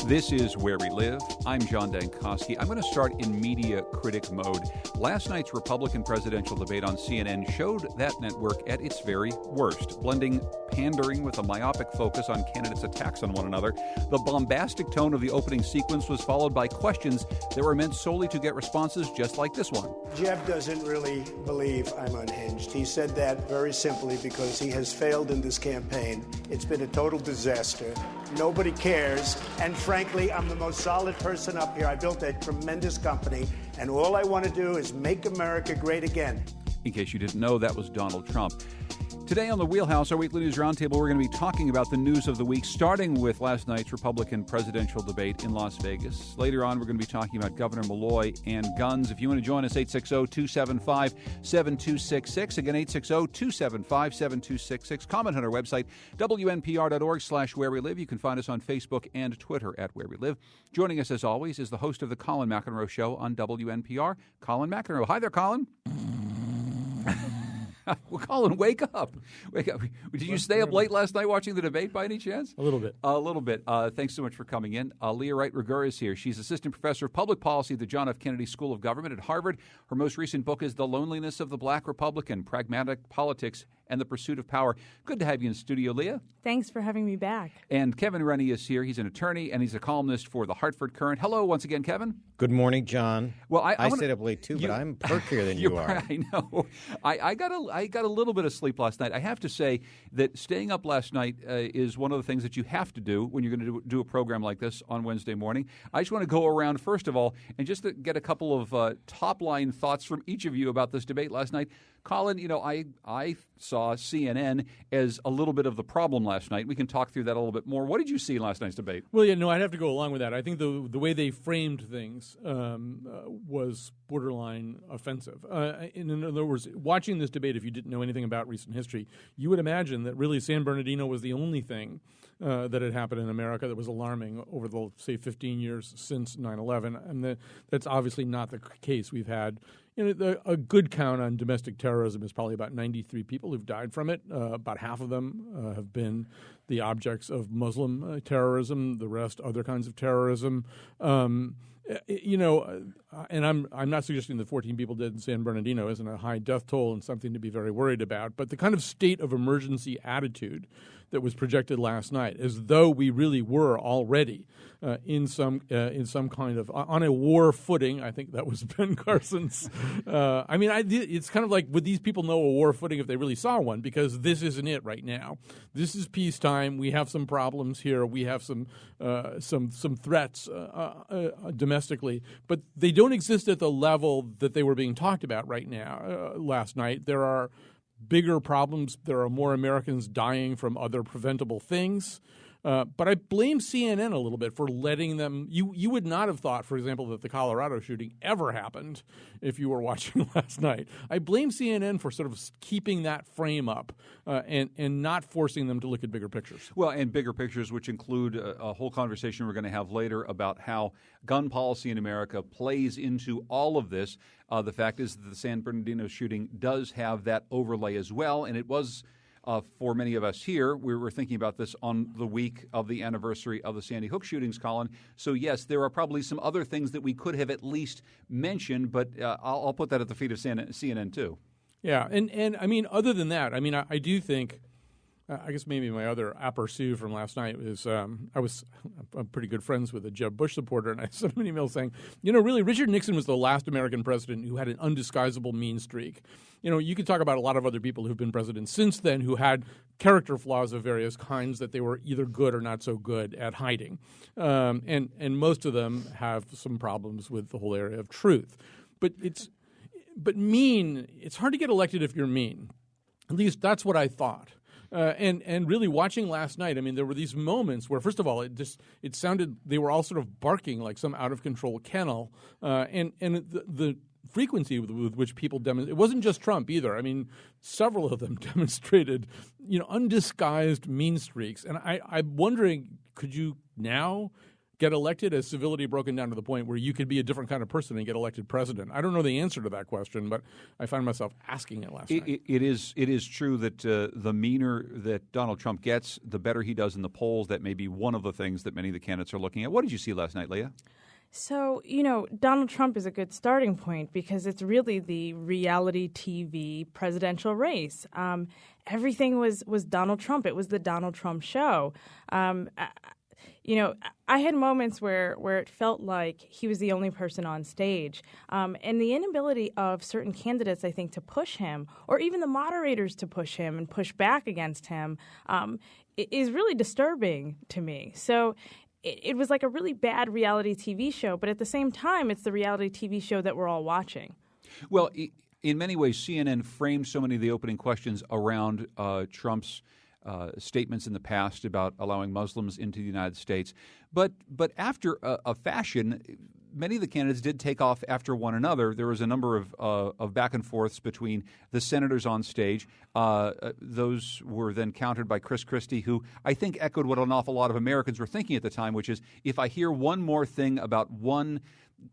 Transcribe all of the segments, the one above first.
This is Where We Live. I'm John Dankosky. I'm going to start in media critic mode. Last night's Republican presidential debate on CNN showed that network at its very worst, blending pandering with a myopic focus on candidates' attacks on one another. The bombastic tone of the opening sequence was followed by questions that were meant solely to get responses just like this one. Jeb doesn't really believe I'm unhinged. He said that very simply because he has failed in this campaign. It's been a total disaster. Nobody cares. And frankly, I'm the most solid person up here. I built a tremendous company, and all I want to do is make America great again. In case you didn't know, that was Donald Trump. Today on the Wheelhouse, our weekly news roundtable, we're going to be talking about the news of the week, starting with last night's Republican presidential debate in Las Vegas. Later on, we're going to be talking about Governor Malloy and guns. If you want to join us, 860-275-7266. Again, 860-275-7266. Comment on our website, WNPR.org/Where We Live. You can find us on Facebook and Twitter at Where We Live. Joining us, as always, is the host of the Colin McEnroe Show on WNPR, Colin McEnroe. Hi there, Colin. Well, Colin, wake up. Wake up. Did you stay up late last night watching the debate by any chance? A little bit. A little bit. Thanks so much for coming in. Leah Wright-Rigueur is here. She's assistant professor of public policy at the John F. Kennedy School of Government at Harvard. Her most recent book is The Loneliness of the Black Republican, Pragmatic Politics and the Pursuit of Power. Good to have you in studio, Leah. Thanks for having me back. And Kevin Rennie is here. He's an attorney, and he's a columnist for the Hartford Courant. Hello once again, Kevin. Good morning, John. Well, I stayed up late too, but I'm perkier than you are. I know. I got a little bit of sleep last night. I have to say that staying up last night is one of the things that you have to do when you're going to do a program like this on Wednesday morning. I just want to go around, first of all, and just to get a couple of top-line thoughts from each of you about this debate last night. Colin, I saw CNN as a little bit of the problem last night. We can talk through that a little bit more. What did you see in last night's debate? Well, I'd have to go along with that. I think the way they framed things was borderline offensive. In other words, watching this debate, if you didn't know anything about recent history, you would imagine that really San Bernardino was the only thing that had happened in America that was alarming over the, say, 15 years since 9/11. And that's obviously not the case. We've had a good count on domestic terrorism is probably about 93 people who've died from it. About half of them have been the objects of Muslim terrorism, the rest other kinds of terrorism. And I'm not suggesting that 14 people dead in San Bernardino isn't a high death toll and something to be very worried about, but the kind of state of emergency attitude that was projected last night, as though we really were already in some kind of on a war footing. I think that was Ben Carson's. It's kind of like, would these people know a war footing if they really saw one? Because this isn't it right now. This is peacetime. We have some problems here. We have some threats domestically, but they don't exist at the level that they were being talked about right now. Last night, there are bigger problems. There are more Americans dying from other preventable things. But I blame CNN a little bit for letting them – you would not have thought, for example, that the Colorado shooting ever happened if you were watching last night. I blame CNN for sort of keeping that frame up and not forcing them to look at bigger pictures. Well, and bigger pictures, which include a whole conversation we're going to have later about how gun policy in America plays into all of this. The fact is that the San Bernardino shooting does have that overlay as well, and it was – for many of us here, we were thinking about this on the week of the anniversary of the Sandy Hook shootings, Colin. So, yes, there are probably some other things that we could have at least mentioned, but I'll put that at the feet of CNN too. Yeah, and I mean, other than that, I mean, I do think I guess maybe my other aperçu from last night is I'm pretty good friends with a Jeb Bush supporter, and I sent him an email saying, really, Richard Nixon was the last American president who had an undisguisable mean streak. You could talk about a lot of other people who've been presidents since then who had character flaws of various kinds that they were either good or not so good at hiding. And most of them have some problems with the whole area of truth. But mean, it's hard to get elected if you're mean. At least that's what I thought. And really watching last night, I mean, there were these moments where, first of all, it sounded they were all sort of barking like some out of control kennel, and the frequency with which people demonstrated. It wasn't just Trump either. I mean, several of them demonstrated, undisguised mean streaks. And I'm wondering, could you now get elected? Has civility broken down to the point where you could be a different kind of person and get elected president? I don't know the answer to that question, but I find myself asking it last night. It is true that the meaner that Donald Trump gets, the better he does in the polls. That may be one of the things that many of the candidates are looking at. What did you see last night, Leah? So, Donald Trump is a good starting point because it's really the reality TV presidential race. Everything was Donald Trump. It was the Donald Trump show. I had moments where it felt like he was the only person on stage. And the inability of certain candidates, I think, to push him, or even the moderators to push him and push back against him, is really disturbing to me. So it was like a really bad reality TV show, but at the same time, it's the reality TV show that we're all watching. Well, in many ways, CNN framed so many of the opening questions around Trump's statements in the past about allowing Muslims into the United States. But after a fashion, many of the candidates did take off after one another. There was a number of back and forths between the senators on stage. Those were then countered by Chris Christie, who I think echoed what an awful lot of Americans were thinking at the time, which is, if I hear one more thing about one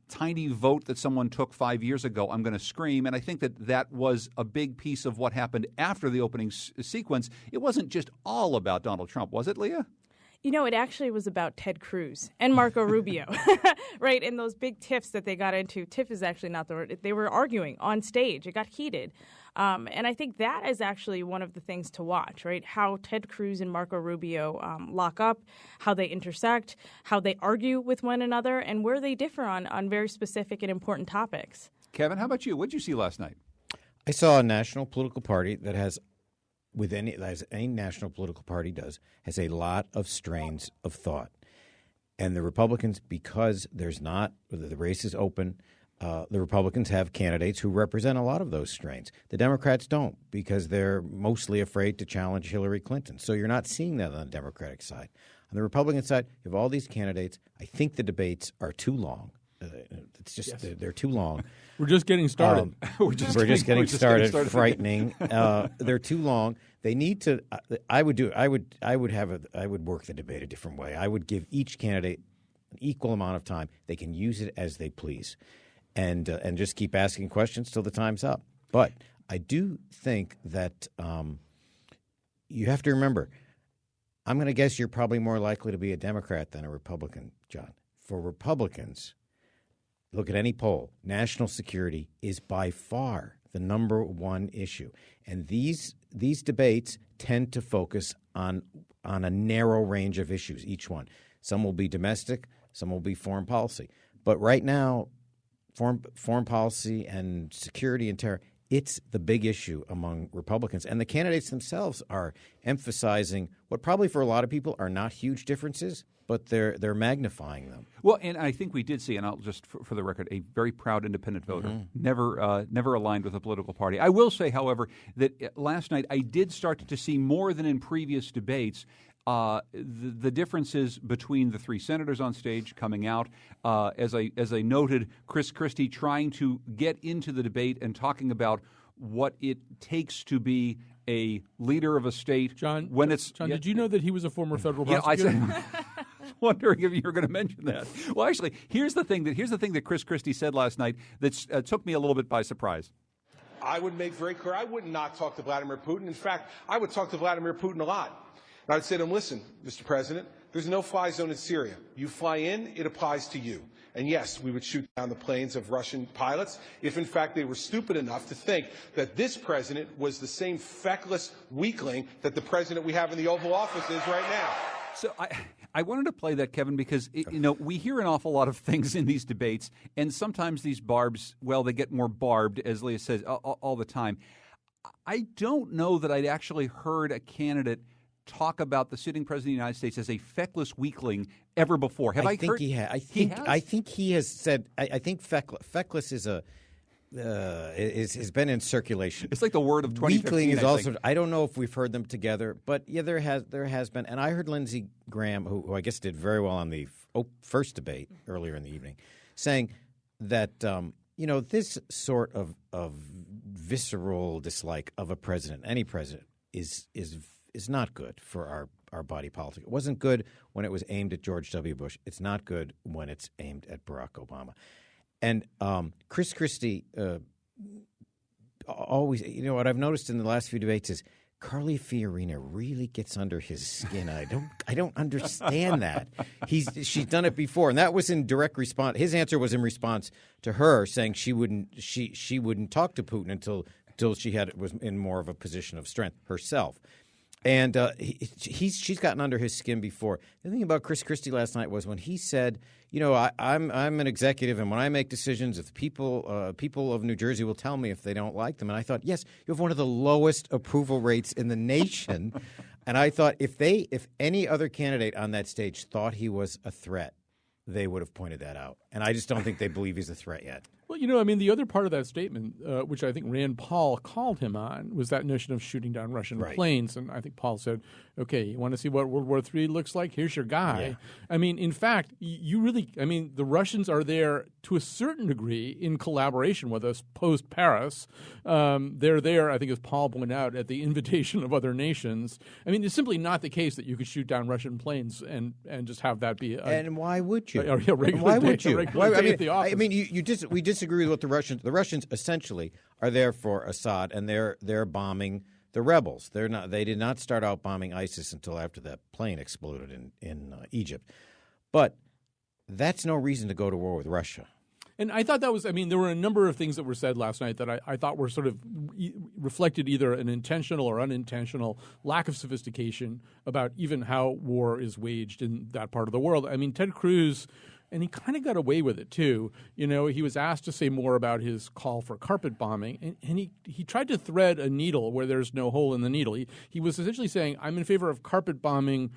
tiny vote that someone took 5 years ago, I'm going to scream. And I think that was a big piece of what happened after the opening sequence. It wasn't just all about Donald Trump, was it, Leah? It actually was about Ted Cruz and Marco Rubio, right? And those big tiffs that they got into. Tiff is actually not the word. They were arguing on stage. It got heated. And I think that is actually one of the things to watch, right? How Ted Cruz and Marco Rubio lock up, how they intersect, how they argue with one another, and where they differ on very specific and important topics. Kevin, how about you? What did you see last night? I saw a national political party that has, as any national political party does, has a lot of strains of thought. And the Republicans, because the race is open, the Republicans have candidates who represent a lot of those strains. The Democrats don't, because they're mostly afraid to challenge Hillary Clinton. So you're not seeing that on the Democratic side. On the Republican side, you have all these candidates. I think the debates are too long. It's just they're too long. We're just getting started. We're just getting started. Frightening. They're too long. They need to. I would work the debate a different way. I would give each candidate an equal amount of time. They can use it as they please, and just keep asking questions till the time's up. But I do think that you have to remember. I'm going to guess you're probably more likely to be a Democrat than a Republican, John. For Republicans, look at any poll. National security is by far the number one issue. And these debates tend to focus on a narrow range of issues, each one. Some will be domestic, some will be foreign policy. But right now, foreign policy and security and terror, it's the big issue among Republicans. And the candidates themselves are emphasizing what probably for a lot of people are not huge differences, but they're magnifying them. Well, and I think we did see, and I'll just for the record, a very proud independent voter, never aligned with a political party. I will say, however, that last night I did start to see more than in previous debates the differences between the three senators on stage coming out. As I noted, Chris Christie trying to get into the debate and talking about what it takes to be a leader of a state. John, did you know that he was a former federal prosecutor? I was wondering if you were going to mention that. Well, actually, here's the thing that Chris Christie said last night that took me a little bit by surprise. I would make very clear I would not talk to Vladimir Putin. In fact, I would talk to Vladimir Putin a lot. And I would say to him, listen, Mr. President, there's a no-fly zone in Syria. You fly in, it applies to you. And yes, we would shoot down the planes of Russian pilots if, in fact, they were stupid enough to think that this president was the same feckless weakling that the president we have in the Oval Office is right now. So I wanted to play that, Kevin, because we hear an awful lot of things in these debates, and sometimes these barbs, well, they get more barbed, as Leah says, all the time. I don't know that I'd actually heard a candidate talk about the sitting president of the United States as a feckless weakling ever before. I think he has said. I think feckless is has been in circulation. It's like the word of 2015. Weakling is also. I don't know if we've heard them together, but yeah, there has been. And I heard Lindsey Graham, who I guess did very well on the first debate earlier in the evening, saying that this sort of visceral dislike of a president, any president, is is not good for our body politic. It wasn't good when it was aimed at George W. Bush. It's not good when it's aimed at Barack Obama. And Chris Christie always, what I've noticed in the last few debates is Carly Fiorina really gets under his skin. I don't understand that. She's done it before, and that was in direct response. His answer was in response to her saying she wouldn't talk to Putin until she was in more of a position of strength herself. And she's gotten under his skin before. The thing about Chris Christie last night was when he said, I'm an executive, and when I make decisions, if people of New Jersey will tell me if they don't like them. And I thought, yes, you have one of the lowest approval rates in the nation. And I thought if any other candidate on that stage thought he was a threat, they would have pointed that out. And I just don't think they believe he's a threat yet. Well, the other part of that statement, which I think Rand Paul called him on, was that notion of shooting down Russian planes. And I think Paul said, okay, you want to see what World War III looks like? Here's your guy. Yeah. In fact, the Russians are there to a certain degree in collaboration with us post-Paris. They're there, I think, as Paul pointed out, at the invitation of other nations. It's simply not the case that you could shoot down Russian planes and just have that be and why would you? Why would you? We disagree with what the Russians. The Russians essentially are there for Assad, and they're bombing the rebels. They did not start out bombing ISIS until after that plane exploded in Egypt. But that's no reason to go to war with Russia. And I thought that was, there were a number of things that were said last night that I thought were sort of reflected either an intentional or unintentional lack of sophistication about even how war is waged in that part of the world. Ted Cruz, and he kind of got away with it too. He was asked to say more about his call for carpet bombing, and he tried to thread a needle where there's no hole in the needle. He was essentially saying, I'm in favor of carpet bombing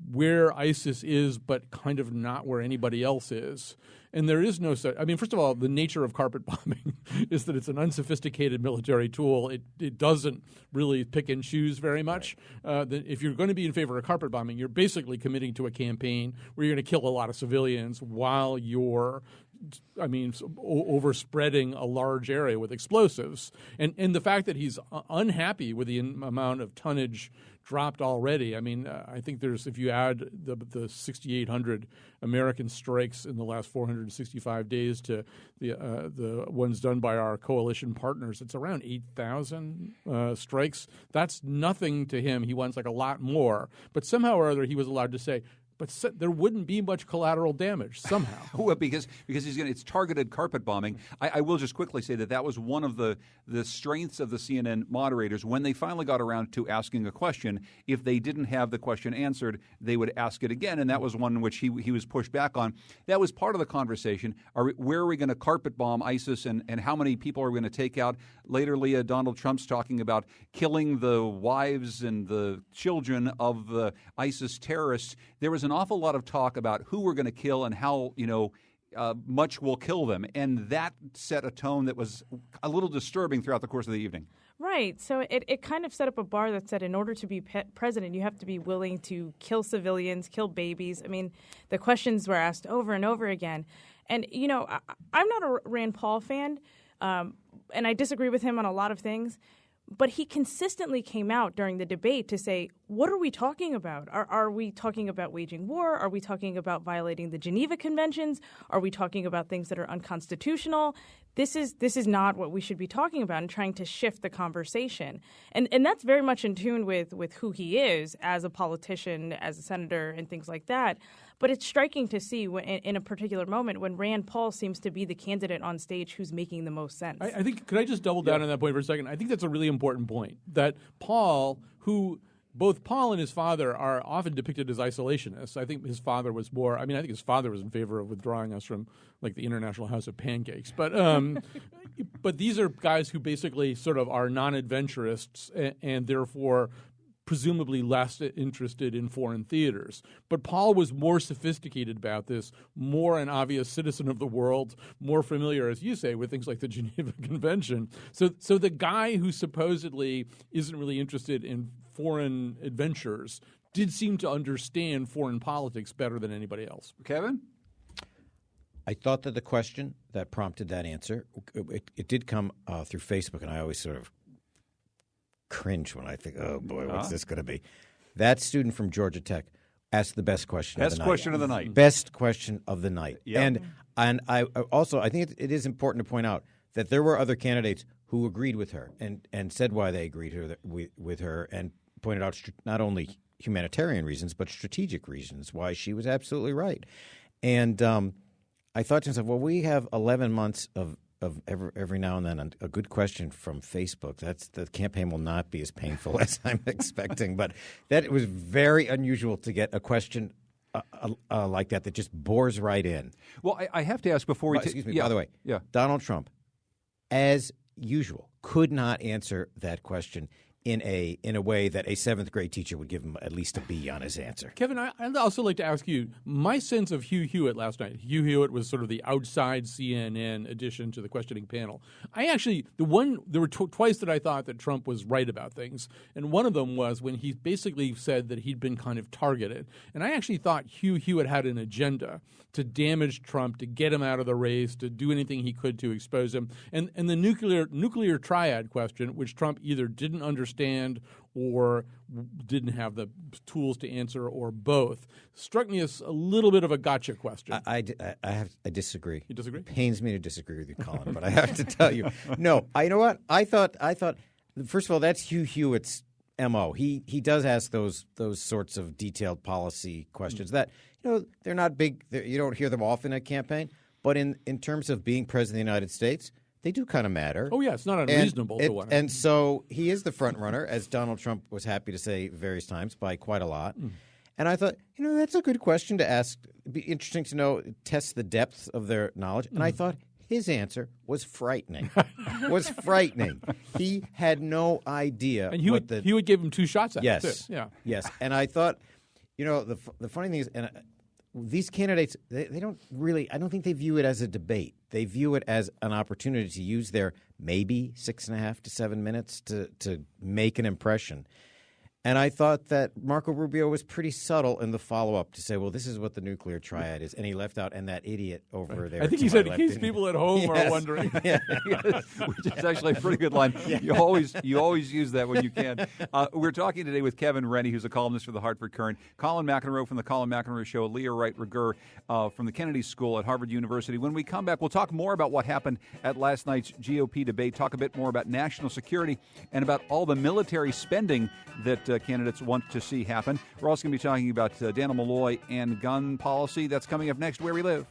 where ISIS is, but kind of not where anybody else is. And there is no such – first of all, the nature of carpet bombing is that it's an unsophisticated military tool. It doesn't really pick and choose very much. If you're going to be in favor of carpet bombing, you're basically committing to a campaign where you're going to kill a lot of civilians while you're overspreading a large area with explosives. And the fact that he's unhappy with the amount of tonnage dropped already. I think if you add the 6,800 American strikes in the last 465 days to the ones done by our coalition partners, it's around 8,000 strikes. That's nothing to him. He wants a lot more. But somehow or other, he was allowed to say, but there wouldn't be much collateral damage somehow. Well, because it's targeted carpet bombing. I will just quickly say that was one of the strengths of the CNN moderators. When they finally got around to asking a question, if they didn't have the question answered, they would ask it again, and that was one in which he was pushed back on. That was part of the conversation. Where are we going to carpet bomb ISIS, and how many people are we going to take out? Later, Leah, Donald Trump's talking about killing the wives and the children of the ISIS terrorists. There was an awful lot of talk about who we're going to kill and how much will kill them, and that set a tone that was a little disturbing throughout the course of the evening. Right. So it kind of set up a bar that said in order to be president, you have to be willing to kill civilians, kill babies. The questions were asked over and over again. And, I'm not a Rand Paul fan, and I disagree with him on a lot of things. But he consistently came out during the debate to say, what are we talking about? Are we talking about waging war? Are we talking about violating the Geneva Conventions? Are we talking about things that are unconstitutional? This is not what we should be talking about, and trying to shift the conversation. And that's very much in tune with who he is as a politician, as a senator, and things like that. But it's striking to see in a particular moment when Rand Paul seems to be the candidate on stage who's making the most sense. I think – could I just double down on that point for a second? I think that's a really important point, that Paul, who – both Paul and his father are often depicted as isolationists. I think his father was more – I think his father was in favor of withdrawing us from the International House of Pancakes. But but these are guys who basically sort of are non-adventurists and therefore – presumably less interested in foreign theaters. But Paul was more sophisticated about this, more an obvious citizen of the world, more familiar, as you say, with things like the Geneva Convention. So the guy who supposedly isn't really interested in foreign adventures did seem to understand foreign politics better than anybody else. Kevin? I thought that the question that prompted that answer, it did come through Facebook, and I always sort of cringe when I think, oh boy, what's this going to be? That student from Georgia Tech asked the best question of the night. Best question of the night. Best question of the night. Yep. And I also I think it is important to point out that there were other candidates who agreed with her and said why they agreed with her and pointed out not only humanitarian reasons but strategic reasons why she was absolutely right. And I thought to myself, well, we have 11 months of every now and then a good question from Facebook. The campaign will not be as painful as I'm expecting, but that was very unusual to get a question like that just bores right in. Well, I have to ask before we excuse me. By the way, Donald Trump, as usual, could not answer that question in a way that a seventh grade teacher would give him at least a B on his answer. Kevin, I'd also like to ask you, my sense of Hugh Hewitt last night. Hugh Hewitt was sort of the outside CNN addition to the questioning panel. There were twice that I thought that Trump was right about things, and one of them was when he basically said that he'd been kind of targeted. And I actually thought Hugh Hewitt had an agenda to damage Trump, to get him out of the race, to do anything he could to expose him. And the nuclear triad question, which Trump either didn't understand or didn't have the tools to answer, or both, struck me as a little bit of a gotcha question. I disagree. You disagree? It pains me to disagree with you, Colin, but I have to tell you. No, you know what? I thought. First of all, that's Hugh Hewitt's MO. He does ask those sorts of detailed policy questions that they're not big. You don't hear them often at campaign, but in terms of being president of the United States, they do kind of matter. Oh, yeah, it's not unreasonable to want to. And so he is the front runner, as Donald Trump was happy to say various times, by quite a lot. And I thought, that's a good question to ask. It'd be interesting to test the depth of their knowledge. And I thought his answer was frightening. He had no idea. And he would give him two shots at it, too. Yeah. Yes. And I thought, the funny thing is, these candidates, they don't really – I don't think they view it as a debate. They view it as an opportunity to use their maybe 6.5 to 7 minutes to make an impression. And I thought that Marco Rubio was pretty subtle in the follow-up to say, well, this is what the nuclear triad is. And he left out, and that idiot over there. I think he said, in case people at home are wondering. Yes, which is actually a pretty good line. Yeah. You always use that when you can. We're talking today with Kevin Rennie, who's a columnist for the Hartford Courant, Colin McEnroe from the Colin McEnroe Show, Leah Wright-Rigueur from the Kennedy School at Harvard University. When we come back, we'll talk more about what happened at last night's GOP debate, talk a bit more about national security and about all the military spending that candidates want to see happen. We're also going to be talking about Daniel Malloy and gun policy. That's coming up next, Where We Live.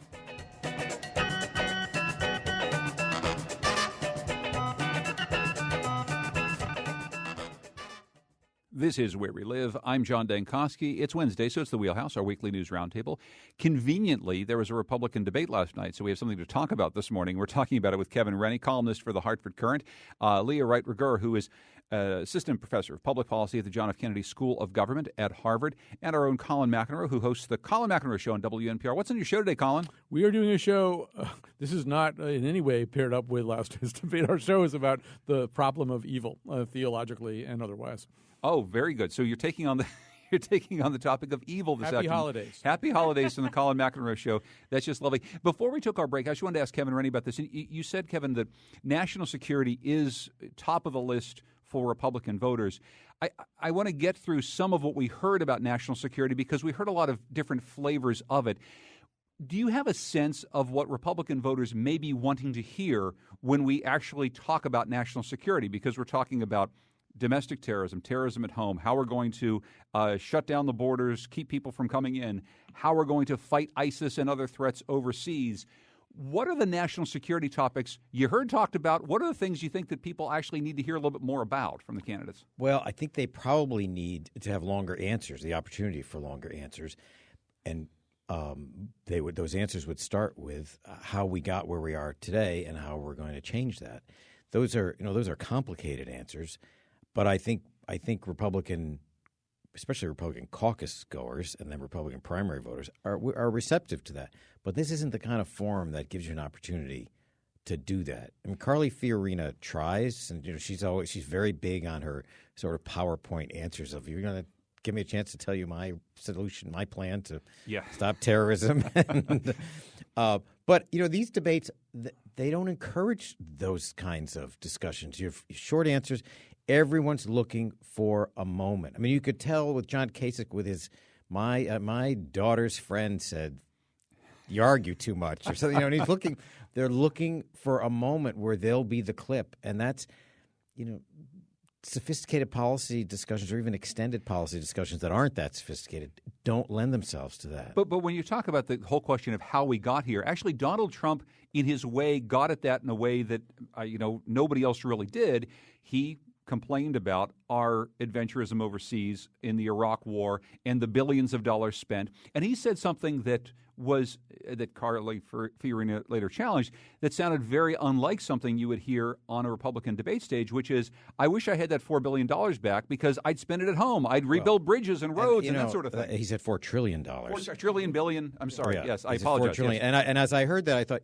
This is Where We Live. I'm John Dankosky. It's Wednesday, so it's the Wheelhouse, our weekly news roundtable. Conveniently, there was a Republican debate last night, so we have something to talk about this morning. We're talking about it with Kevin Rennie, columnist for the Hartford Courant, Leah Wright-Rigueur, who is assistant professor of public policy at the John F. Kennedy School of Government at Harvard, and our own Colin McEnroe, who hosts the Colin McEnroe Show on WNPR. What's on your show today, Colin? We are doing a show. This is not in any way paired up with last night's debate. Our show is about the problem of evil, theologically and otherwise. Oh, very good. So you're taking on the topic of evil this afternoon. Happy holidays. Happy holidays from the Colin McEnroe Show. That's just lovely. Before we took our break, I just wanted to ask Kevin Rennie about this. You said, Kevin, that national security is top of the list for Republican voters. I want to get through some of what we heard about national security because we heard a lot of different flavors of it. Do you have a sense of what Republican voters may be wanting to hear when we actually talk about national security? Because we're talking about domestic terrorism, terrorism at home, how we're going to shut down the borders, keep people from coming in, how we're going to fight ISIS and other threats overseas. What are the national security topics you heard talked about? What are the things you think that people actually need to hear a little bit more about from the candidates? Well, I think they probably need to have longer answers, the opportunity for longer answers. And those answers would start with how we got where we are today and how we're going to change that. Those are complicated answers. But I think Republican, especially Republican caucus goers and then Republican primary voters are receptive to that. But this isn't the kind of forum that gives you an opportunity to do that. I mean, Carly Fiorina tries, and she's very big on her sort of PowerPoint answers of, you're going to give me a chance to tell you my solution, my plan to stop terrorism. But these debates, they don't encourage those kinds of discussions. You have short answers. everyone's looking for a moment. I mean, you could tell with John Kasich with his my daughter's friend said, "You argue too much," or something. And he's looking. They're looking for a moment where they'll be the clip, and that's, sophisticated policy discussions or even extended policy discussions that aren't that sophisticated don't lend themselves to that. But when you talk about the whole question of how we got here, actually Donald Trump, in his way, got at that in a way that nobody else really did. He complained about our adventurism overseas in the Iraq War and the billions of dollars spent, and he said something that Carly Fiorina later challenged, that sounded very unlike something you would hear on a Republican debate stage, which is, I wish I had that $4 billion back because I'd spend it at home. I'd rebuild bridges and roads and that sort of thing. He said $4 trillion. $4 trillion, billion. I'm sorry. Yeah. Yes, I apologize. $4 trillion. Yes. And as I heard that, I thought,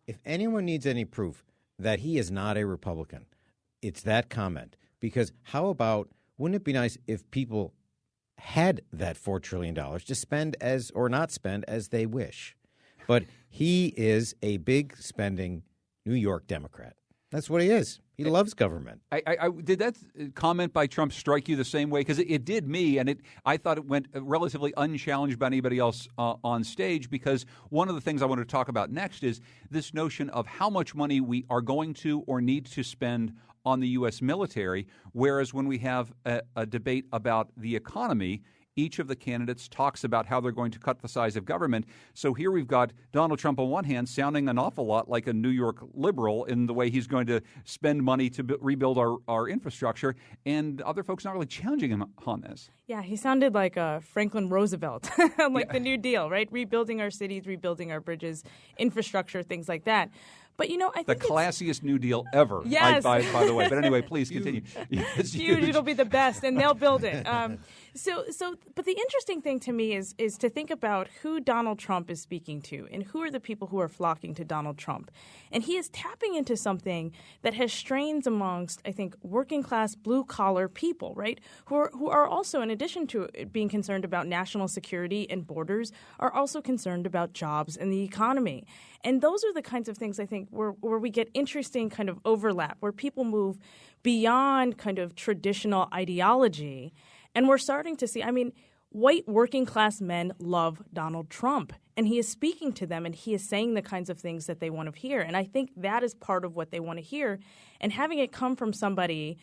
if anyone needs any proof that he is not a Republican, it's that comment. Because how about, wouldn't it be nice if people had that $4 trillion to spend as or not spend as they wish? But he is a big spending New York Democrat. That's what he is. He loves government. Did that comment by Trump strike you the same way? Because it did me, and I thought it went relatively unchallenged by anybody else on stage, because one of the things I want to talk about next is this notion of how much money we are going to or need to spend on the U.S. military, whereas when we have a debate about the economy, each of the candidates talks about how they're going to cut the size of government. So here we've got Donald Trump on one hand sounding an awful lot like a New York liberal in the way he's going to spend money to rebuild our infrastructure, and other folks not really challenging him on this. Yeah, he sounded like Franklin Roosevelt, the New Deal, right? Rebuilding our cities, rebuilding our bridges, infrastructure, things like that. But, I think the classiest New Deal ever, yes. by the way. But anyway, please continue. It's huge. It'll be the best, and they'll build it. But the interesting thing to me is to think about who Donald Trump is speaking to and who are the people who are flocking to Donald Trump. And he is tapping into something that has strains amongst, I think, working-class, blue-collar people, right, who are also, in addition to being concerned about national security and borders, are also concerned about jobs and the economy. And those are the kinds of things, I think, where we get interesting kind of overlap, where people move beyond kind of traditional ideology. And we're starting to see, white working class men love Donald Trump, and he is speaking to them, and he is saying the kinds of things that they want to hear. And I think that is part of what they want to hear. And having it come from somebody,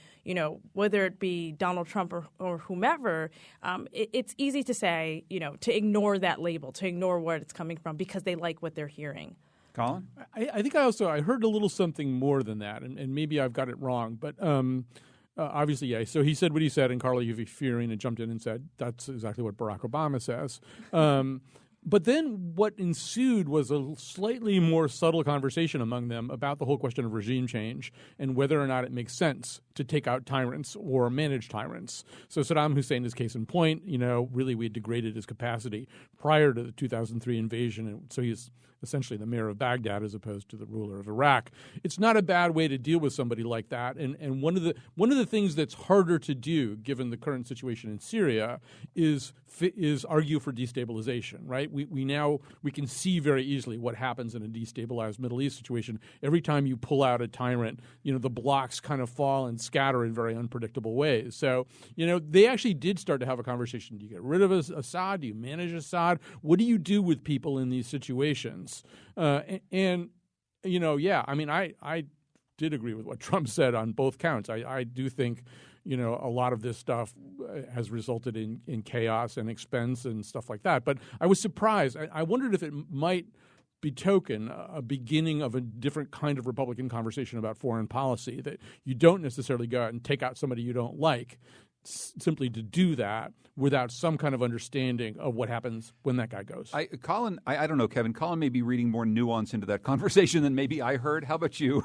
whether it be Donald Trump or whomever, it's easy to say, to ignore that label, to ignore where it's coming from because they like what they're hearing. Colin? I think I heard a little something more than that, and maybe I've got it wrong, but obviously, yeah. So he said what he said, and Carly Fiorina jumped in and said that's exactly what Barack Obama says. But then what ensued was a slightly more subtle conversation among them about the whole question of regime change and whether or not it makes sense to take out tyrants or manage tyrants. So Saddam Hussein is case in point. Really we had degraded his capacity prior to the 2003 invasion, and so he's essentially the mayor of Baghdad as opposed to the ruler of Iraq. It's not a bad way to deal with somebody like that. And one of the things that's harder to do, given the current situation in Syria, is argue for destabilization. Right? We can see very easily what happens in a destabilized Middle East situation. Every time you pull out a tyrant, the blocks kind of fall and scatter in very unpredictable ways. So they actually did start to have a conversation. Do you get rid of Assad? Do you manage Assad? What do you do with people in these situations? I did agree with what Trump said on both counts. I do think, a lot of this stuff has resulted in chaos and expense and stuff like that. But I was surprised. I wondered if it might betoken a beginning of a different kind of Republican conversation about foreign policy, that you don't necessarily go out and take out somebody you don't like simply to do that without some kind of understanding of what happens when that guy goes. Colin, I don't know, Kevin. Colin may be reading more nuance into that conversation than maybe I heard. How about you?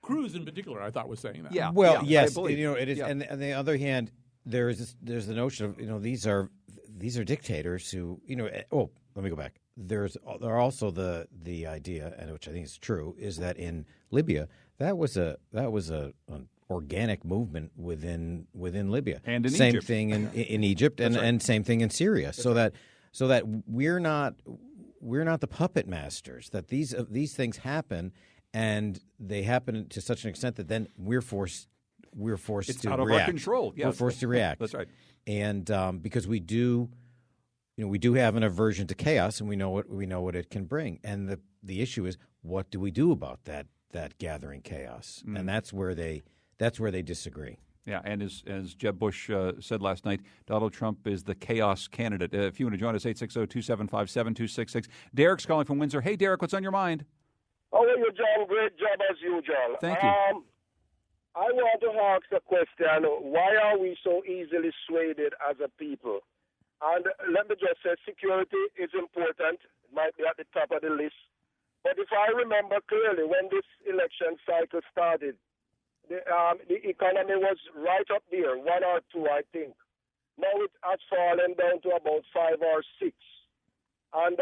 Cruz, in particular, I thought was saying that. Yeah. Well, yes, it is. Yeah. And on the other hand, there's the notion of these are dictators who let me go back. There are also the idea, and which I think is true, is that in Libya that was an organic movement within Libya, and in same Egypt. thing in Egypt, and same thing in Syria. That's so that we're not the puppet masters. That these things happen, and they happen to such an extent that then we're forced we're forced it's to out react. Of our control. Yes. We're forced to react. That's right. And because we do have an aversion to chaos, and we know what it can bring. And the issue is, what do we do about that gathering chaos? And that's where they disagree. Yeah, and as Jeb Bush said last night, Donald Trump is the chaos candidate. If you want to join us, 860-275-7266. Derek's calling from Windsor. Hey, Derek, what's on your mind? How are you, John? Great job as usual. Thank you. I want to ask a question. Why are we so easily swayed as a people? And let me just say, security is important. It might be at the top of the list. But if I remember clearly, when this election cycle started, the economy was right up there, 1 or 2, I think. Now it has fallen down to about 5 or 6. And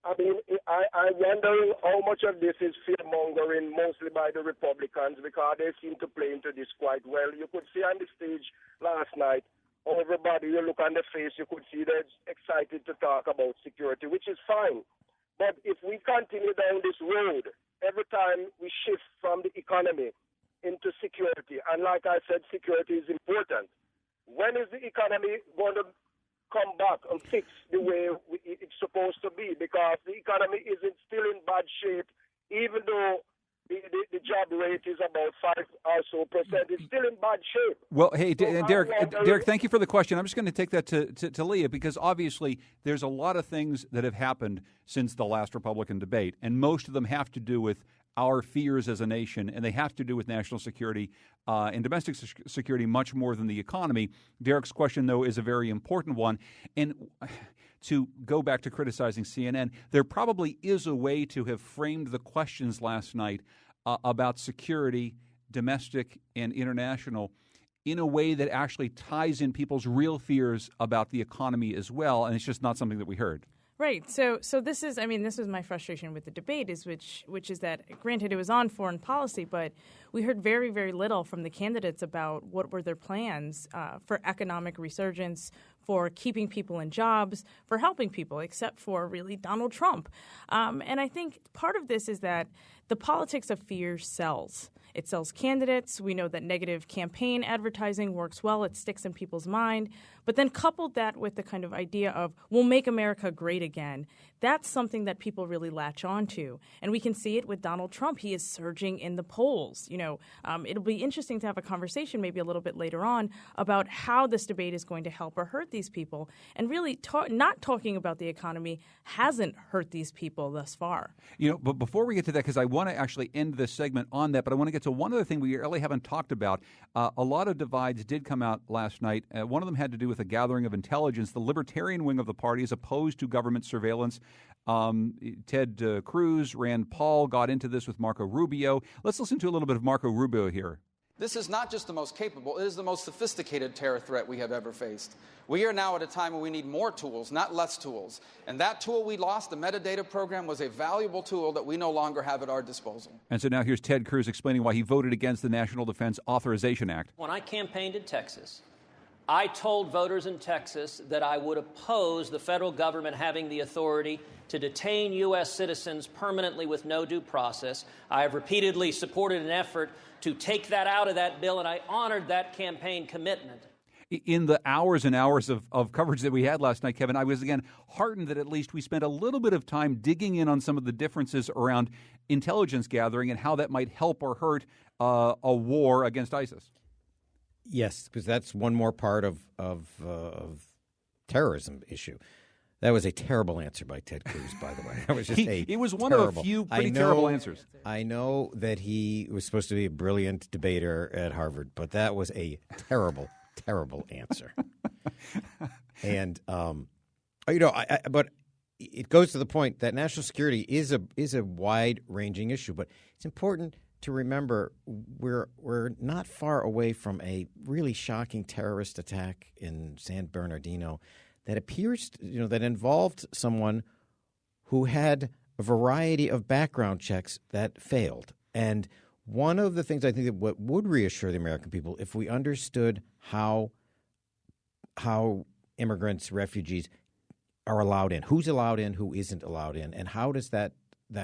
I'm wondering how much of this is fear-mongering, mostly by the Republicans, because they seem to play into this quite well. You could see on the stage last night, everybody, you look on the face, you could see they're excited to talk about security, which is fine. But if we continue down this road, every time we shift from the economy into security, and like I said, security is important. When is the economy going to come back and fix the way it's supposed to be? Because the economy isn't still in bad shape, even though the job rate is about 5 or so percent. It's still in bad shape. Well, hey, Derek, thank you for the question. I'm just going to take that to Leah, because obviously there's a lot of things that have happened since the last Republican debate, and most of them have to do with our fears as a nation, and they have to do with national security and domestic security much more than the economy. Derek's question, though, is a very important one. And to go back to criticizing CNN, there probably is a way to have framed the questions last night about security, domestic and international, in a way that actually ties in people's real fears about the economy as well, and it's just not something that we heard. Right. So this is, this was my frustration with the debate, which is that, granted, it was on foreign policy, but we heard very, very little from the candidates about what were their plans for economic resurgence, for keeping people in jobs, for helping people, except for really Donald Trump. And I think part of this is that the politics of fear sells. It sells candidates. We know that negative campaign advertising works well. It sticks in people's mind. But then coupled that with the kind of idea of, we'll make America great again, that's something that people really latch on to. And we can see it with Donald Trump. He is surging in the polls. It'll be interesting to have a conversation maybe a little bit later on about how this debate is going to help or hurt these people. And really not talking about the economy hasn't hurt these people thus far. But before we get to that, because I want to actually end this segment on that, but I want to get to one other thing we really haven't talked about. A lot of divides did come out last night. One of them had to do with a gathering of intelligence. The libertarian wing of the party is opposed to government surveillance. Ted Cruz, Rand Paul got into this with Marco Rubio. Let's listen to a little bit of Marco Rubio here. This is not just the most capable, it is the most sophisticated terror threat we have ever faced. We are now at a time when we need more tools, not less tools. And that tool we lost, the metadata program, was a valuable tool that we no longer have at our disposal. And so now here's Ted Cruz explaining why he voted against the National Defense Authorization Act. When I campaigned in Texas, I told voters in Texas that I would oppose the federal government having the authority to detain U.S. citizens permanently with no due process. I have repeatedly supported an effort to take that out of that bill, and I honored that campaign commitment. In the hours and hours of coverage that we had last night, Kevin, I was, again, heartened that at least we spent a little bit of time digging in on some of the differences around intelligence gathering and how that might help or hurt a war against ISIS. Yes, because that's one more part of terrorism issue. That was a terrible answer by Ted Cruz, by the way. That was just it was one of a few pretty terrible answers. I know that he was supposed to be a brilliant debater at Harvard, but that was a terrible, terrible answer. And but it goes to the point that national security is a wide-ranging issue, but it's important to remember we're not far away from a really shocking terrorist attack in San Bernardino that appears, that involved someone who had a variety of background checks that failed. And one of the things I think that what would reassure the American people, if we understood how immigrants, refugees are allowed in, who's allowed in, who isn't allowed in, and how does that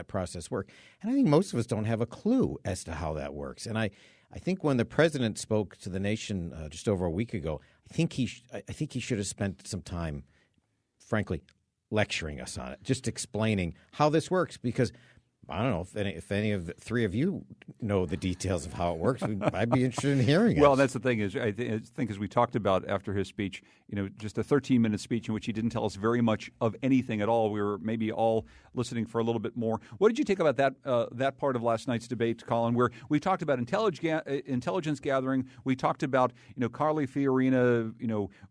process work. And I think most of us don't have a clue as to how that works. And I I think when the president spoke to the nation just over a week ago, I think he should have spent some time, frankly, lecturing us on it, just explaining how this works. Because I don't know if any of the three of you know the details of how it works. I'd be interested in hearing it. Well, that's the thing is, I think as we talked about after his speech, just a 13-minute speech in which he didn't tell us very much of anything at all. We were maybe all listening for a little bit more. What did you take about that part of last night's debate, Colin, where we talked about intelligence gathering? We talked about Carly Fiorina,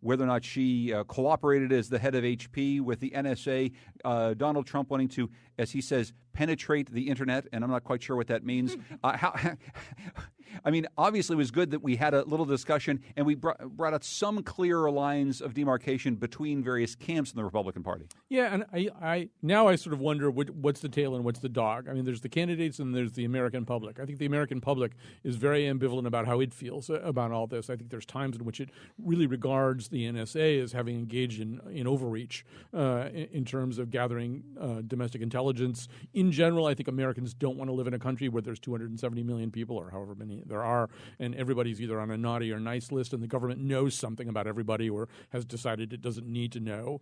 whether or not she cooperated as the head of HP with the NSA. Donald Trump wanting to, as he says, penetrate the internet, and I'm not quite sure what that means. Obviously it was good that we had a little discussion and we brought out some clearer lines of demarcation between various camps in the Republican Party. Yeah, and I now sort of wonder what's the tail and what's the dog. I mean, there's the candidates and there's the American public. I think the American public is very ambivalent about how it feels about all this. I think there's times in which it really regards the NSA as having engaged in overreach in terms of gathering domestic intelligence. In general, I think Americans don't want to live in a country where there's 270 million people or however many there are, and everybody's either on a naughty or nice list, and the government knows something about everybody or has decided it doesn't need to know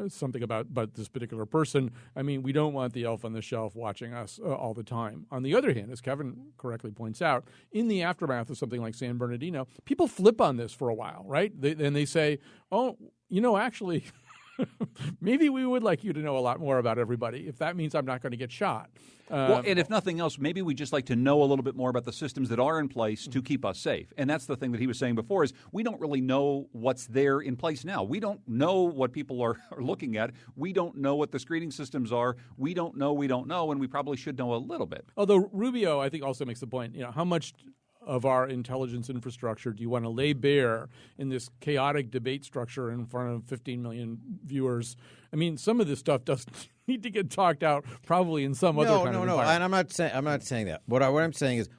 something about this particular person. I mean, we don't want the elf on the shelf watching us all the time. On the other hand, as Kevin correctly points out, in the aftermath of something like San Bernardino, people flip on this for a while, right? Then they say, oh, actually... maybe we would like you to know a lot more about everybody if that means I'm not going to get shot. And if nothing else, maybe we just like to know a little bit more about the systems that are in place to keep us safe. And that's the thing that he was saying before is we don't really know what's there in place now. We don't know what people are looking at. We don't know what the screening systems are. We don't know, and we probably should know a little bit. Although Rubio, I think, also makes the point, how much of our intelligence infrastructure do you want to lay bare in this chaotic debate structure in front of 15 million viewers? I mean, some of this stuff doesn't need to get talked out probably in some other kind of environment. And I'm not saying that. What I'm saying is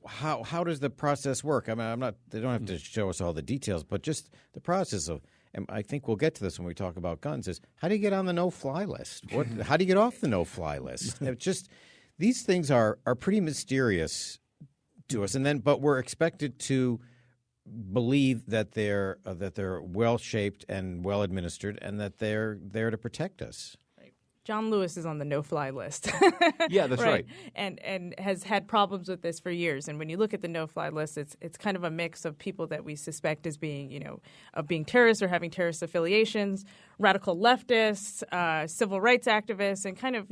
how does the process work? I mean, they don't have to show us all the details, but just the process of, and I think we'll get to this when we talk about guns, is how do you get on the no-fly list? How do you get off the no-fly list? It's just these things are pretty mysterious to us, but we're expected to believe that they're well shaped and well administered, and that they're there to protect us. John Lewis is on the no-fly list. Yeah, that's right. And has had problems with this for years. And when you look at the no-fly list, it's kind of a mix of people that we suspect as being, of being terrorists or having terrorist affiliations, radical leftists, civil rights activists, and kind of,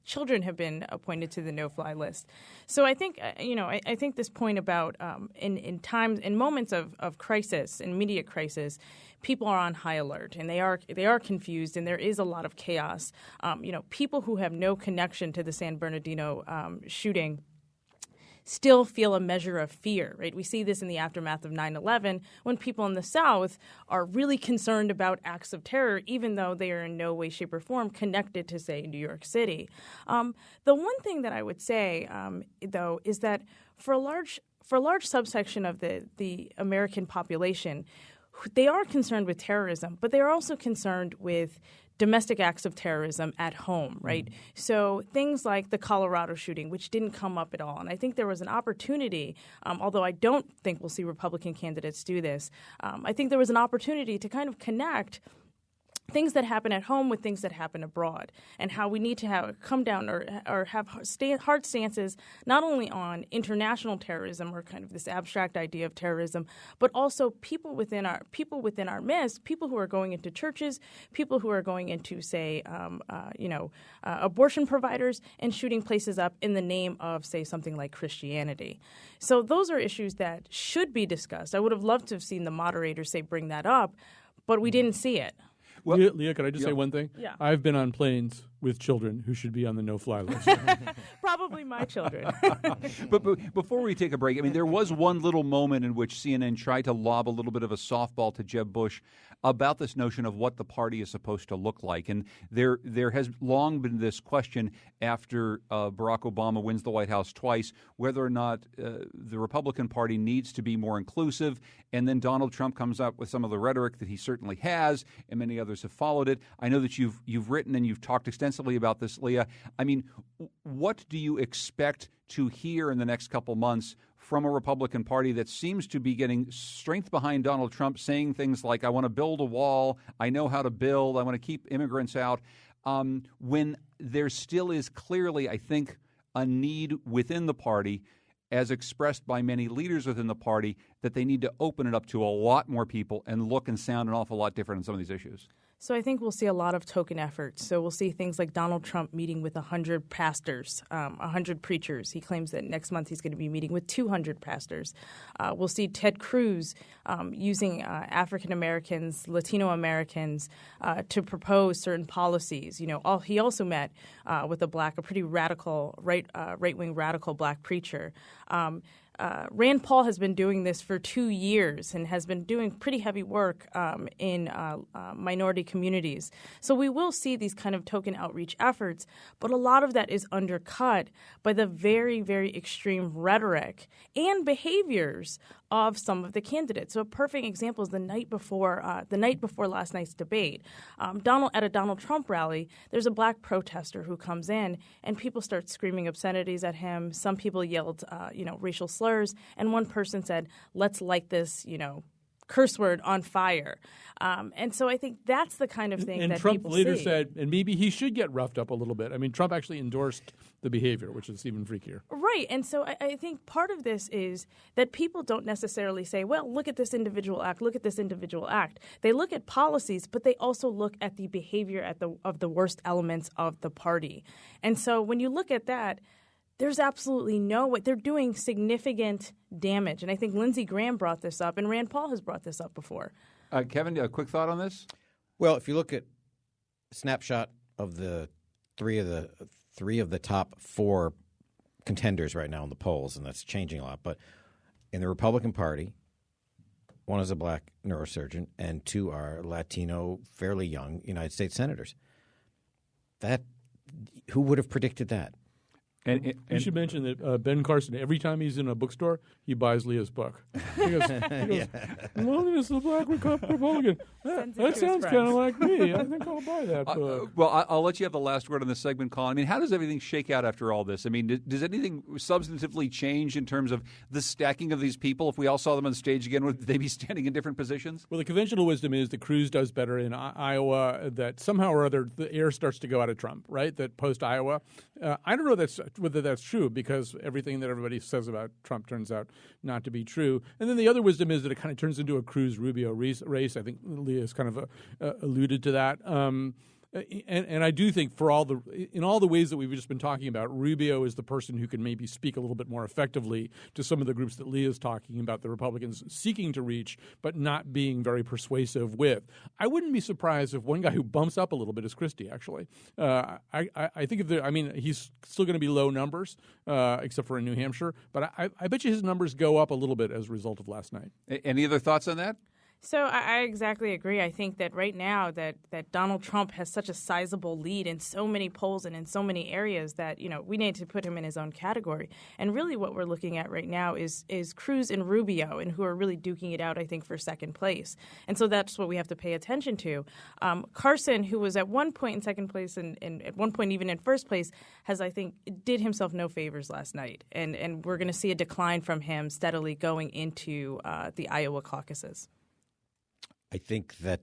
children have been appointed to the no-fly list. So I think, I think this point about in moments of crisis, immediate crisis, people are on high alert and they are confused and there is a lot of chaos. People who have no connection to the San Bernardino shooting still feel a measure of fear, right? We see this in the aftermath of 9/11 when people in the South are really concerned about acts of terror, even though they are in no way, shape, or form connected to, say, New York City. The one thing that I would say, though, is that for a large subsection of the American population, they are concerned with terrorism, but they are also concerned with domestic acts of terrorism at home, right? So things like the Colorado shooting, which didn't come up at all. And I think there was an opportunity, although I don't think we'll see Republican candidates do this, I think there was an opportunity to kind of connect things that happen at home with things that happen abroad, and how we need to come down or have hard stances not only on international terrorism or kind of this abstract idea of terrorism, but also people within our midst, people who are going into churches, people who are going into, say, abortion providers and shooting places up in the name of, say, something like Christianity. So those are issues that should be discussed. I would have loved to have seen the moderators say bring that up, but we didn't see it. Well, Leah, could I just say one thing? Yeah. I've been on planes with children who should be on the no-fly list. Probably my children. But before we take a break, I mean, there was one little moment in which CNN tried to lob a little bit of a softball to Jeb Bush about this notion of what the party is supposed to look like. And there has long been this question after Barack Obama wins the White House twice, whether or not the Republican Party needs to be more inclusive. And then Donald Trump comes up with some of the rhetoric that he certainly has, and many others have followed it. I know that you've written and you've talked extensively extensively about this, Leah. I mean, what do you expect to hear in the next couple months from a Republican Party that seems to be getting strength behind Donald Trump, saying things like, I want to build a wall, I know how to build, I want to keep immigrants out, when there still is clearly, I think, a need within the party, as expressed by many leaders within the party, that they need to open it up to a lot more people and look and sound an awful lot different on some of these issues? So I think we'll see a lot of token efforts. So we'll see things like Donald Trump meeting with 100 pastors, 100 preachers. He claims that next month he's going to be meeting with 200 pastors. We'll see Ted Cruz using African Americans, Latino Americans to propose certain policies. He also met with a pretty radical, right-wing radical black preacher. Rand Paul has been doing this for 2 years and has been doing pretty heavy work in minority communities. So we will see these kind of token outreach efforts, but a lot of that is undercut by the very, very extreme rhetoric and behaviors of some of the candidates. So a perfect example is the night before last night's debate. At a Donald Trump rally, there's a black protester who comes in, and people start screaming obscenities at him. Some people yelled, racial slurs, and one person said, "Let's light this, curse word on fire." And so I think that's the kind of thing that Trump people later see. said, and maybe he should get roughed up a little bit. I mean, Trump actually endorsed the behavior, which is even freakier. Right. And so I think part of this is that people don't necessarily say, well, look at this individual act, look at this individual act. They look at policies, but they also look at the behavior of the worst elements of the party. And so when you look at that, there's absolutely no way. They're doing significant damage. And I think Lindsey Graham brought this up, and Rand Paul has brought this up before. Kevin, a quick thought on this? Well, if you look at a snapshot of the three of the top four contenders right now in the polls, and that's changing a lot, but in the Republican Party, one is a black neurosurgeon, and two are Latino, fairly young United States senators. Who would have predicted that? And you should mention that Ben Carson, every time he's in a bookstore, he buys Leah's book. He goes Loneliness of the Black Republican. That sounds kind of like me. I think I'll buy that book. Well, I'll let you have the last word on this segment, Colin. I mean, how does everything shake out after all this? I mean, does anything substantively change in terms of the stacking of these people? If we all saw them on stage again, would they be standing in different positions? Well, the conventional wisdom is that Cruz does better in Iowa, that somehow or other the air starts to go out of Trump, right? That post-Iowa. I don't know whether that's true, because everything that everybody says about Trump turns out not to be true. And then the other wisdom is that it kind of turns into a Cruz-Rubio race. I think Leah's kind of alluded to that. And I do think in all the ways that we've just been talking about, Rubio is the person who can maybe speak a little bit more effectively to some of the groups that Leah's talking about, the Republicans seeking to reach but not being very persuasive with. I wouldn't be surprised if one guy who bumps up a little bit is Christie, actually. I think he's still going to be low numbers, except for in New Hampshire, but I bet you his numbers go up a little bit as a result of last night. Any other thoughts on that? So I exactly agree. I think that right now that Donald Trump has such a sizable lead in so many polls and in so many areas that, we need to put him in his own category. And really what we're looking at right now is Cruz and Rubio, and who are really duking it out, I think, for second place. And so that's what we have to pay attention to. Carson, who was at one point in second place and at one point even in first place, did himself no favors last night. And we're going to see a decline from him steadily going into the Iowa caucuses. I think that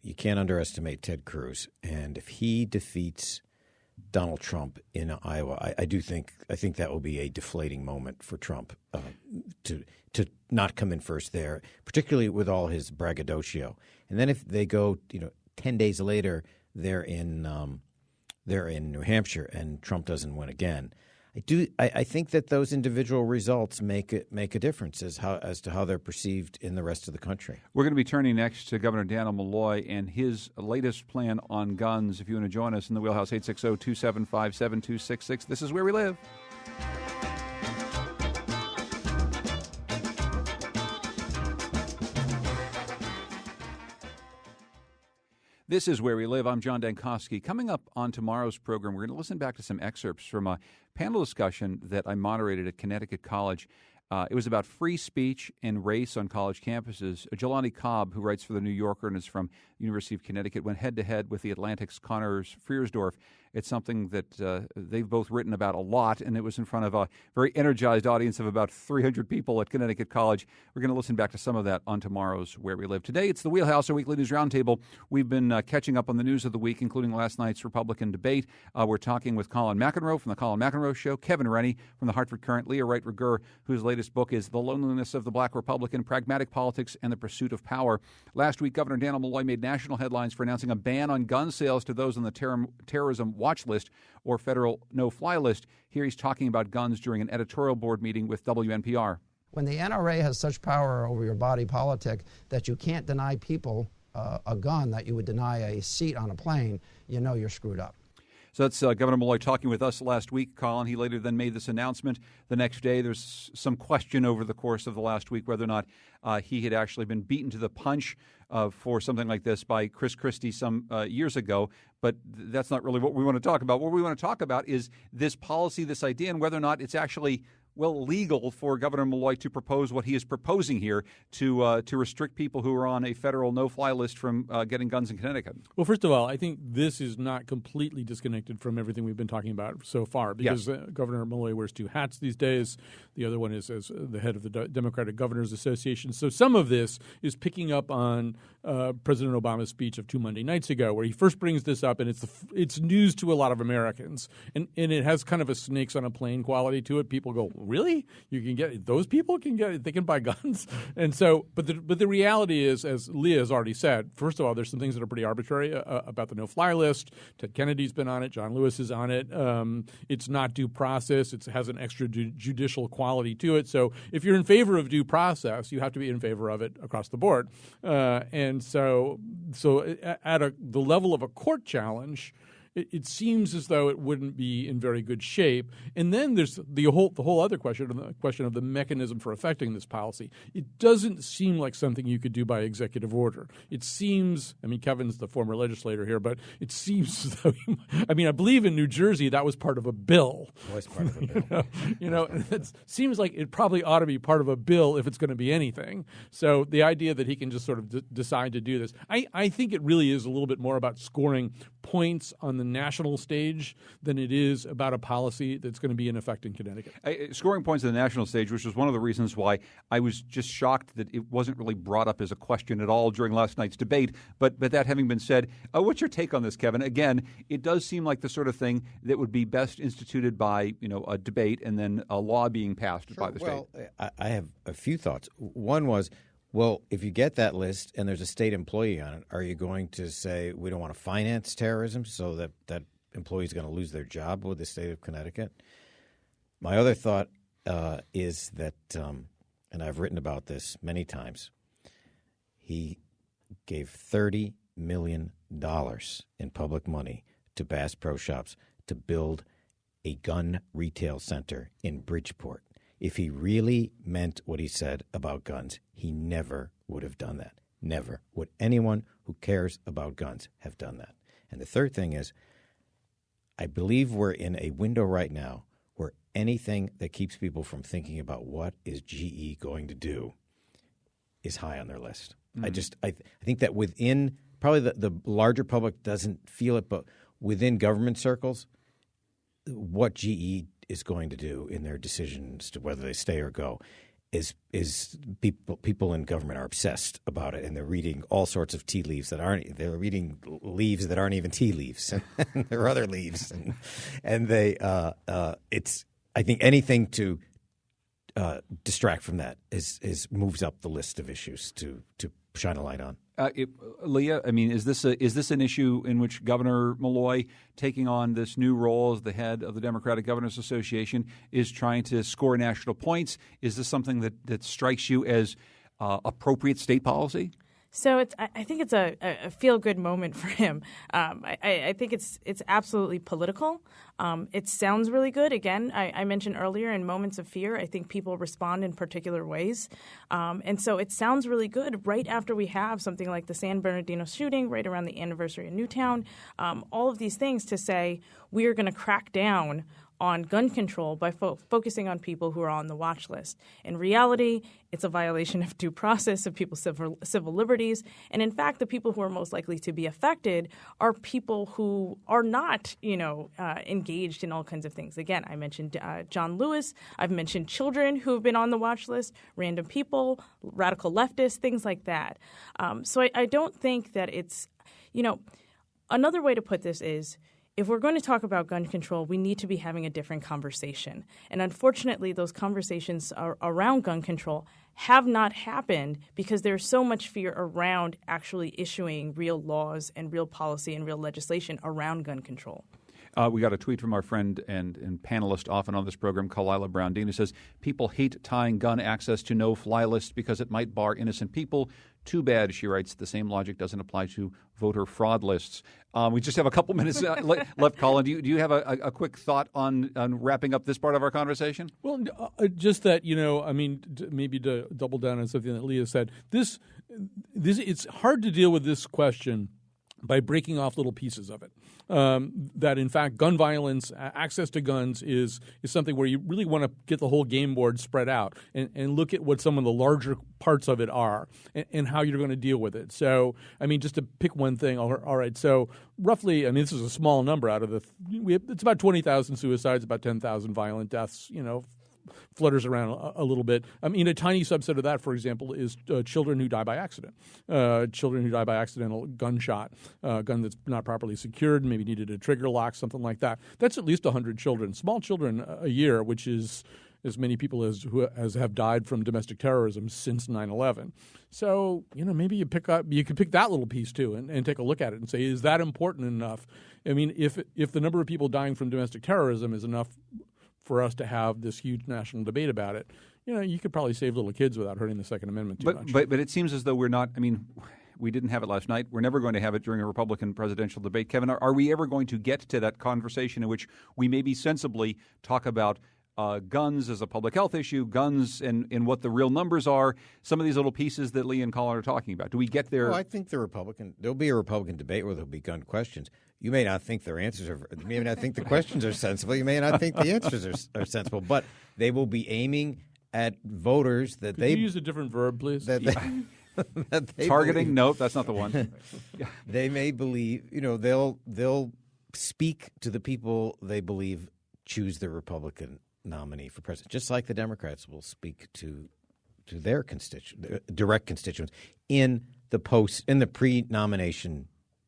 you can't underestimate Ted Cruz, and if he defeats Donald Trump in Iowa, I think that will be a deflating moment for Trump to not come in first there, particularly with all his braggadocio. And then if they go, 10 days later, they're in New Hampshire, and Trump doesn't win again. I think that those individual results make a difference as to how they're perceived in the rest of the country. We're going to be turning next to Governor Daniel Malloy and his latest plan on guns. If you want to join us in the Wheelhouse, 860-275-7266. This is Where We Live. This is Where We Live. I'm John Dankosky. Coming up on tomorrow's program, we're going to listen back to some excerpts from a panel discussion that I moderated at Connecticut College. It was about free speech and race on college campuses. Jelani Cobb, who writes for The New Yorker and is from the University of Connecticut, went head-to-head with the Atlantic's Connor Friersdorf It's something that they've both written about a lot, and it was in front of a very energized audience of about 300 people at Connecticut College. We're going to listen back to some of that on tomorrow's Where We Live. Today, it's the Wheelhouse, our weekly news roundtable. We've been catching up on the news of the week, including last night's Republican debate. We're talking with Colin McEnroe from The Colin McEnroe Show, Kevin Rennie from the Hartford Courant, Leah Wright-Rigueur, whose latest book is The Loneliness of the Black Republican, Pragmatic Politics and the Pursuit of Power. Last week, Governor Daniel Malloy made national headlines for announcing a ban on gun sales to those on the terrorism watch list or federal no-fly list. Here he's talking about guns during an editorial board meeting with WNPR. When the NRA has such power over your body politic that you can't deny people a gun that you would deny a seat on a plane, you know you're screwed up. So that's Governor Malloy talking with us last week, Colin. He later then made this announcement the next day. There's some question over the course of the last week whether or not he had actually been beaten to the punch for something like this by Chris Christie some years ago. But that's not really what we want to talk about. What we want to talk about is this policy, this idea, and whether or not it's actually legal for Governor Malloy to propose what he is proposing here to restrict people who are on a federal no-fly list from getting guns in Connecticut. Well, first of all, I think this is not completely disconnected from everything we've been talking about so far because Governor Malloy wears two hats these days. The other one is as the head of the Democratic Governors Association. So some of this is picking up on President Obama's speech of 2 Monday nights ago, where he first brings this up, and it's news to a lot of Americans. And it has kind of a snakes on a plane quality to it. People go, really? You can get those people can get they can buy guns, and so. But the reality is, as Leah has already said, first of all, there's some things that are pretty arbitrary about the no-fly list. Ted Kennedy's been on it. John Lewis is on it. It's not due process. It has an extra judicial quality to it. So if you're in favor of due process, you have to be in favor of it across the board. And so at the level of a court challenge, it seems as though it wouldn't be in very good shape. And then there's the whole other question, the question of the mechanism for affecting this policy. It doesn't seem like something you could do by executive order. It seems, I mean, Kevin's the former legislator here, but it seems as though, I believe in New Jersey that was part of a bill. It was part of a bill. It seems like it probably ought to be part of a bill if it's going to be anything. So the idea that he can just sort of decide to do this, I think it really is a little bit more about scoring points on the national stage than it is about a policy that's going to be in effect in Connecticut. Scoring points on the national stage, which was one of the reasons why I was just shocked that it wasn't really brought up as a question at all during last night's debate. But that having been said, what's your take on this, Kevin? Again, it does seem like the sort of thing that would be best instituted by a debate and then a law being passed by the state. Well, I have a few thoughts. One was, well, if you get that list and there's a state employee on it, are you going to say we don't want to finance terrorism so that employee is going to lose their job with the state of Connecticut? My other thought is that, and I've written about this many times, he gave $30 million in public money to Bass Pro Shops to build a gun retail center in Bridgeport. If he really meant what he said about guns, he never would have done that. Never would anyone who cares about guns have done that. And the third thing is, I believe we're in a window right now where anything that keeps people from thinking about what is GE going to do is high on their list. Mm-hmm. I think that within probably the larger public doesn't feel it, but within government circles, what GE is going to do in their decisions to whether they stay or go is people in government are obsessed about it, and they're reading all sorts of tea leaves they're reading leaves that aren't even tea leaves, and there are other leaves, and they it's I think anything to distract from that is moves up the list of issues to shine a light on. Leah, I mean, is this an issue in which Governor Malloy, taking on this new role as the head of the Democratic Governors Association, is trying to score national points? Is this something that strikes you as appropriate state policy? So I think it's a feel-good moment for him. I think it's absolutely political. It sounds really good. Again, I mentioned earlier, in moments of fear, I think people respond in particular ways. And so it sounds really good right after we have something like the San Bernardino shooting, right around the anniversary of Newtown, all of these things to say we are going to crack down on gun control by focusing on people who are on the watch list. In reality, it's a violation of due process of people's civil liberties. And in fact, the people who are most likely to be affected are people who are not, engaged in all kinds of things. Again, I mentioned John Lewis. I've mentioned children who have been on the watch list, random people, radical leftists, things like that. So I don't think that it's, another way to put this is, if we're going to talk about gun control, we need to be having a different conversation. And unfortunately, those conversations around gun control have not happened because there's so much fear around actually issuing real laws and real policy and real legislation around gun control. We got a tweet from our friend and panelist often on this program, Kalila Brown-Dean, who says, people hate tying gun access to no-fly lists because it might bar innocent people. Too bad, she writes. The same logic doesn't apply to voter fraud lists. We just have a couple minutes left, Colin. Do you have a quick thought on wrapping up this part of our conversation? Well, just that, maybe to double down on something that Leah said, this it's hard to deal with this question by breaking off little pieces of it. That, in fact, gun violence, access to guns is something where you really want to get the whole game board spread out and look at what some of the larger parts of it are and how you're going to deal with it. So, just to pick one thing, all right, so roughly, this is a small number out of it's about 20,000 suicides, about 10,000 violent deaths, flutters around a little bit. A tiny subset of that, for example, is children who die by accident. Children who die by accidental gunshot, gun that's not properly secured, maybe needed a trigger lock, something like that. That's at least 100 children, small children a year, which is as many people as have died from domestic terrorism since 9/11. So, maybe you could pick that little piece too and take a look at it and say, is that important enough? If the number of people dying from domestic terrorism is enough for us to have this huge national debate about it, you could probably save little kids without hurting the Second Amendment too much. But it seems as though we're not. We didn't have it last night. We're never going to have it during a Republican presidential debate. Kevin, are we ever going to get to that conversation in which we maybe sensibly talk about guns as a public health issue, guns and what the real numbers are, some of these little pieces that Lee and Colin are talking about? Do we get there? Well, I think there'll be a Republican debate where there'll be gun questions. You may not think their answers are – you may not think the questions are sensible. You may not think the answers are sensible. But they will be aiming at voters that Could you use a different verb, please? That they Targeting? Believe, Nope, that's not the one. They may believe – they'll speak to the people they believe choose the Republican nominee for president, just like the Democrats will speak to their direct constituents in the pre-nomination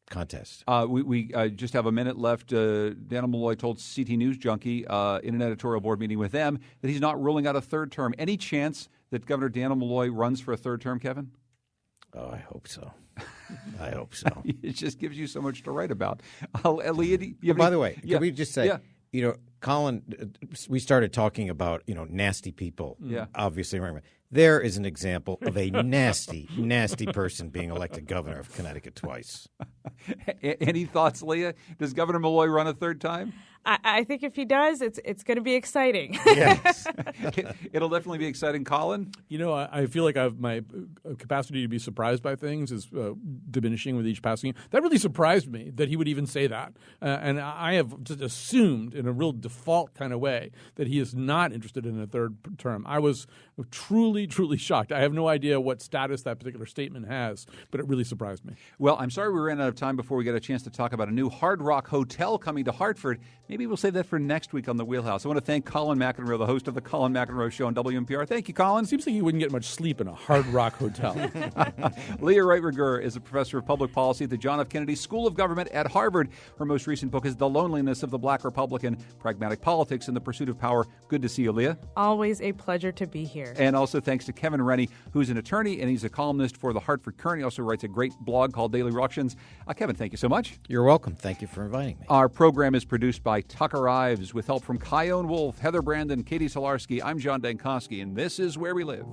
contest. We just have a minute left. Daniel Malloy told CT News Junkie in an editorial board meeting with them that he's not ruling out a third term. Any chance that Governor Daniel Malloy runs for a third term, Kevin? Oh, I hope so. I hope so. It just gives you so much to write about. By the way, can we just say, Colin, we started talking about, nasty people. Yeah. Obviously, there is an example of a nasty, nasty person being elected governor of Connecticut twice. Any thoughts, Leah? Does Governor Malloy run a third time? I think if he does, it's going to be exciting. Yes. It'll definitely be exciting. Colin? I feel like my capacity to be surprised by things is diminishing with each passing year. That really surprised me that he would even say that. And I have just assumed in a real default kind of way that he is not interested in a third term. I was truly, truly shocked. I have no idea what status that particular statement has, but it really surprised me. Well, I'm sorry we ran out of time before we get a chance to talk about a new Hard Rock hotel coming to Hartford. Maybe we'll save that for next week on the Wheelhouse. I want to thank Colin McEnroe, the host of the Colin McEnroe Show on WNPR. Thank you, Colin. Seems like you wouldn't get much sleep in a Hard Rock hotel. Leah Wright-Rigueur is a professor of public policy at the John F. Kennedy School of Government at Harvard. Her most recent book is The Loneliness of the Black Republican, Pragmatic Politics and the Pursuit of Power. Good to see you, Leah. Always a pleasure to be here. And also thanks to Kevin Rennie, who's an attorney, and he's a columnist for the Hartford Courant. He also writes a great blog called Daily Ructions. Kevin, thank you so much. You're welcome. Thank you for inviting me. Our program is produced by Tucker Ives with help from Kyone Wolf, Heather Brandon, Katie Solarski. I'm John Dankosky, and this is Where We Live.